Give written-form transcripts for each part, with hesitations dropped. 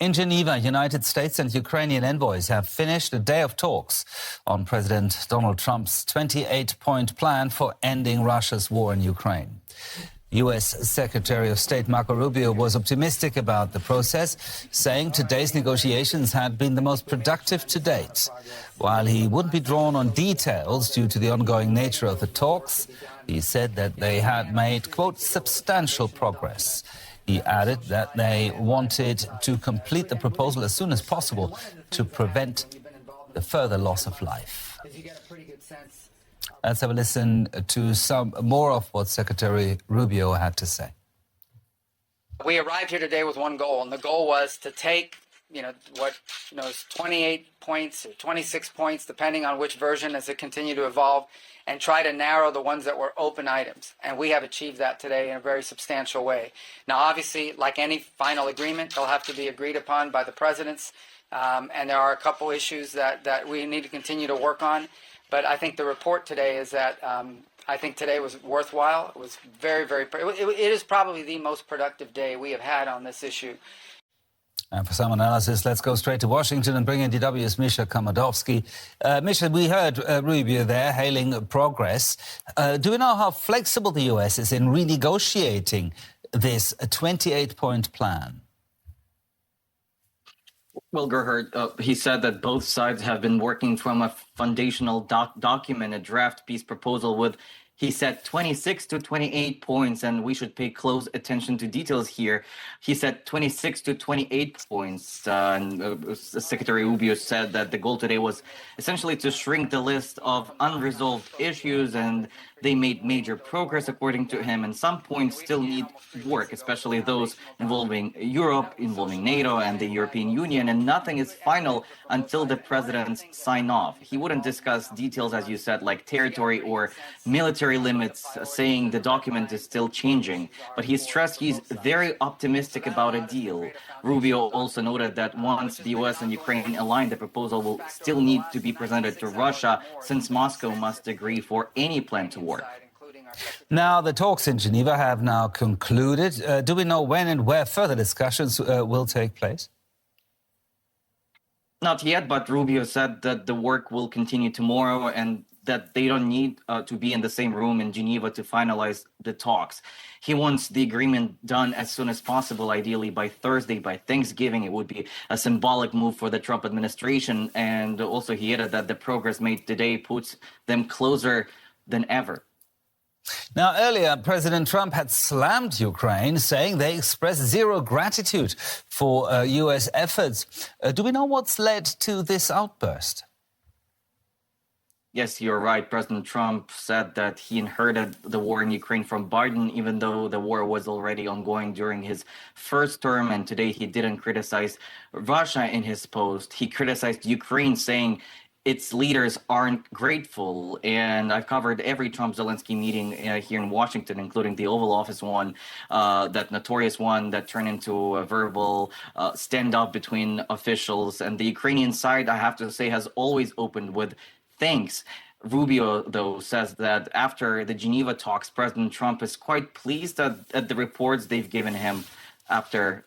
In Geneva, United States and Ukrainian envoys have finished a day of talks on President Donald Trump's 28-point plan for ending Russia's war in Ukraine. U.S. Secretary of State Marco Rubio was optimistic about the process, saying today's negotiations had been the most productive to date. While he wouldn't be drawn on details due to the ongoing nature of the talks, he said that they had made, quote, substantial progress. He added that they wanted to complete the proposal as soon as possible to prevent the further loss of life. Let's have a listen to some more of what Secretary Rubio had to say. We arrived here today with one goal, and the goal was to take, is 28 points or 26 points, depending on which version as it continued to evolve, and try to narrow the ones that were open items. And we have achieved that today in a very substantial way. Now, obviously, like any final agreement, they'll have to be agreed upon by the presidents. And there are a couple issues that we need to continue to work on. But I think the report today is that I think today was worthwhile. It was very, very, it is probably the most productive day we have had on this issue. And for some analysis, let's go straight to Washington and bring in DW's Misha Komodowski. Misha, we heard Rubio there hailing progress. Do we know how flexible the U.S. is in renegotiating this 28-point plan? Well, Gerhard, he said that both sides have been working from a foundational document, a draft peace proposal with, he said, 26 to 28 points, and we should pay close attention to details here. He said 26 to 28 points. Secretary Rubio said that the goal today was essentially to shrink the list of unresolved issues, and they made major progress, according to him, and some points still need work, especially those involving Europe, involving NATO and the European Union, and nothing is final until the presidents sign off. He wouldn't discuss details, as you said, like territory or military limits, saying the document is still changing, but he stressed he's very optimistic about a deal. Rubio also noted that once the US and Ukraine align, the proposal will still need to be presented to Russia, since Moscow must agree for any plan to work. Now, the talks in Geneva have now concluded. Do we know when and where further discussions will take place? Not yet, but Rubio said that the work will continue tomorrow and that they don't need to be in the same room in Geneva to finalize the talks. He wants the agreement done as soon as possible, ideally by Thursday, by Thanksgiving. It would be a symbolic move for the Trump administration. And also he added that the progress made today puts them closer than ever. Now, earlier, President Trump had slammed Ukraine, saying they express zero gratitude for U.S. efforts. Do we know what's led to this outburst? Yes, you're right. President Trump said that he inherited the war in Ukraine from Biden, even though the war was already ongoing during his first term. And today he didn't criticize Russia in his post. He criticized Ukraine, saying its leaders aren't grateful. And I've covered every Trump-Zelensky meeting here in Washington, including the Oval Office one, that notorious one that turned into a verbal standoff between officials. And the Ukrainian side, I have to say, has always opened with thanks. Rubio, though, says that after the Geneva talks, President Trump is quite pleased at the reports they've given him after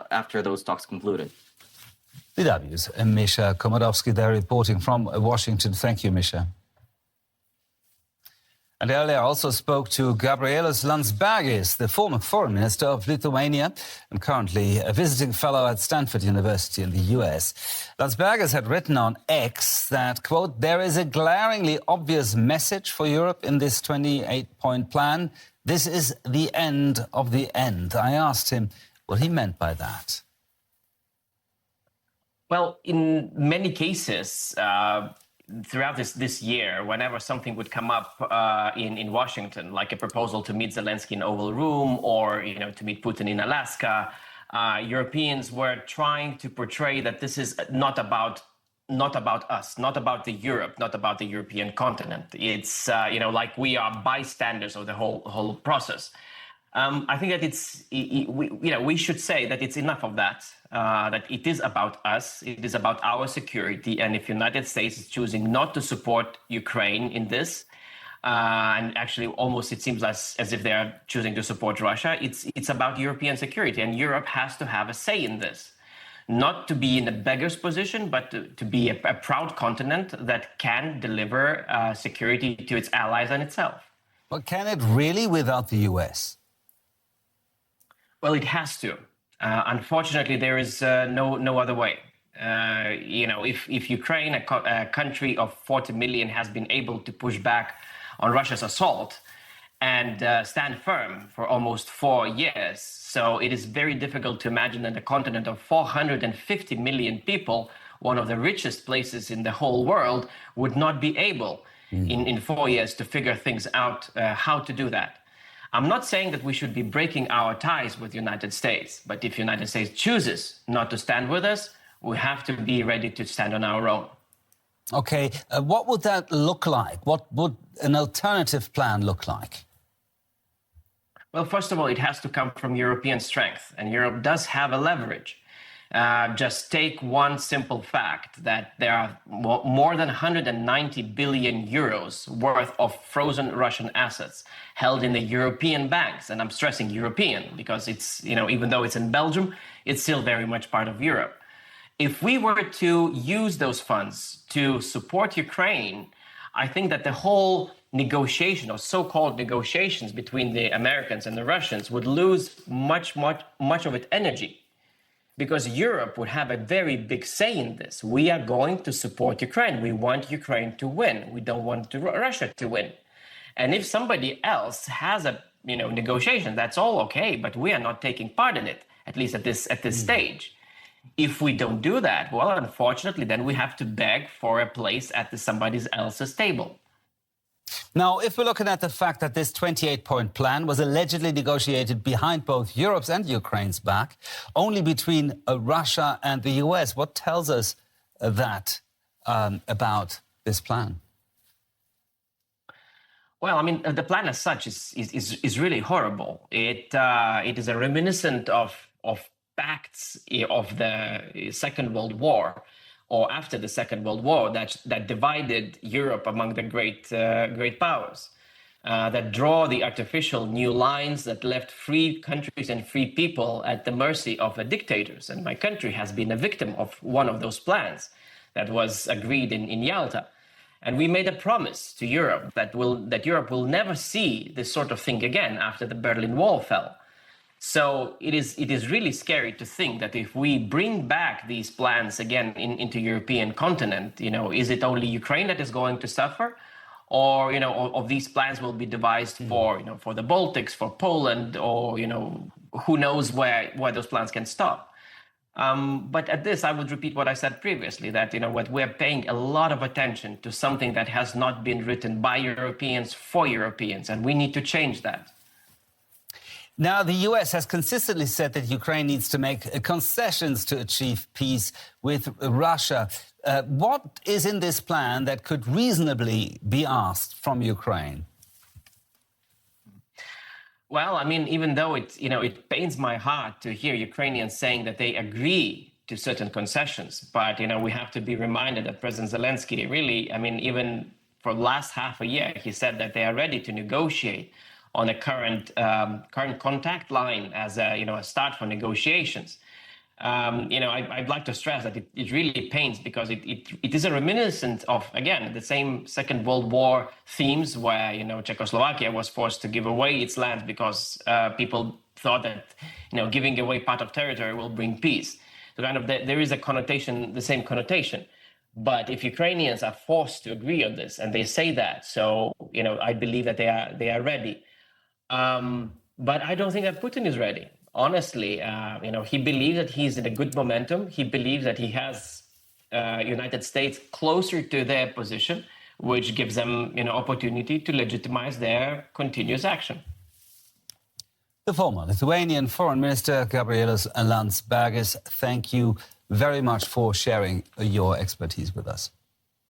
after those talks concluded. DW's Misha Komodowski there reporting from Washington. Thank you, Misha. And earlier I also spoke to Gabrielius Landsbergis, the former foreign minister of Lithuania and currently a visiting fellow at Stanford University in the US. Landsbergis had written on X that, quote, there is a glaringly obvious message for Europe in this 28-point plan. This is the end of the end. I asked him what he meant by that. Well, in many cases, throughout this year, whenever something would come up in Washington, like a proposal to meet Zelensky in Oval Room or to meet Putin in Alaska, Europeans were trying to portray that this is not about us, not about the Europe, not about the European continent. It's like we are bystanders of the whole process. I think that we should say that it's enough of that. That it is about us, it is about our security, and if United States is choosing not to support Ukraine in this, and actually almost it seems as if they are choosing to support Russia, it's about European security, and Europe has to have a say in this. not to be in a beggar's position, but to be a proud continent that can deliver security to its allies and itself. But can it really without the US? Well, it has to. Unfortunately, there is no other way. If Ukraine, a country of 40 million, has been able to push back on Russia's assault and stand firm for almost 4 years, so it is very difficult to imagine that a continent of 450 million people, one of the richest places in the whole world, would not be able in 4 years to figure things out how to do that. I'm not saying that we should be breaking our ties with the United States, but if the United States chooses not to stand with us, we have to be ready to stand on our own. Okay, what would that look like? What would an alternative plan look like? Well, first of all, it has to come from European strength, and Europe does have a leverage. Just take one simple fact that there are more than 190 billion euros worth of frozen Russian assets held in the European banks. And I'm stressing European because it's, even though it's in Belgium, it's still very much part of Europe. If we were to use those funds to support Ukraine, I think that the whole negotiation or so-called negotiations between the Americans and the Russians would lose much of its energy, because Europe would have a very big say in this. We are going to support Ukraine. We want Ukraine to win. We don't want Russia to win. And if somebody else has a negotiation, that's all okay, but we are not taking part in it, at least at this stage. If we don't do that, well, unfortunately, then we have to beg for a place at somebody else's table. Now, if we're looking at the fact that this 28-point plan was allegedly negotiated behind both Europe's and Ukraine's back, only between Russia and the US, what tells us that about this plan? Well, the plan as such is really horrible. It is a reminiscent of pacts of the Second World War, or after the Second World War, that divided Europe among the great powers, that draw the artificial new lines that left free countries and free people at the mercy of the dictators. And my country has been a victim of one of those plans that was agreed in Yalta. And we made a promise to Europe that Europe will never see this sort of thing again after the Berlin Wall fell. So it is really scary to think that if we bring back these plans again into European continent, is it only Ukraine that is going to suffer, or of these plans will be devised for the Baltics, for Poland, or who knows where those plans can stop. But at this, I would repeat what I said previously, that what we're paying a lot of attention to something that has not been written by Europeans for Europeans, and we need to change that. Now, the US has consistently said that Ukraine needs to make concessions to achieve peace with Russia. What is in this plan that could reasonably be asked from Ukraine? Well, even though it pains my heart to hear Ukrainians saying that they agree to certain concessions, but we have to be reminded that President Zelensky really, even for the last half a year, he said that they are ready to negotiate on a current contact line as a start for negotiations. I'd like to stress that it really pains, because it is a reminiscence of, again, the same Second World War themes where Czechoslovakia was forced to give away its land because people thought that giving away part of territory will bring peace. So there is a connotation, the same connotation. But if Ukrainians are forced to agree on this, and they say that, so I believe that they are ready. But I don't think that Putin is ready. Honestly, he believes that he's in a good momentum. He believes that he has United States closer to their position, which gives them opportunity to legitimize their continuous action. The former Lithuanian Foreign Minister Gabrielius Landsbergis, thank you very much for sharing your expertise with us.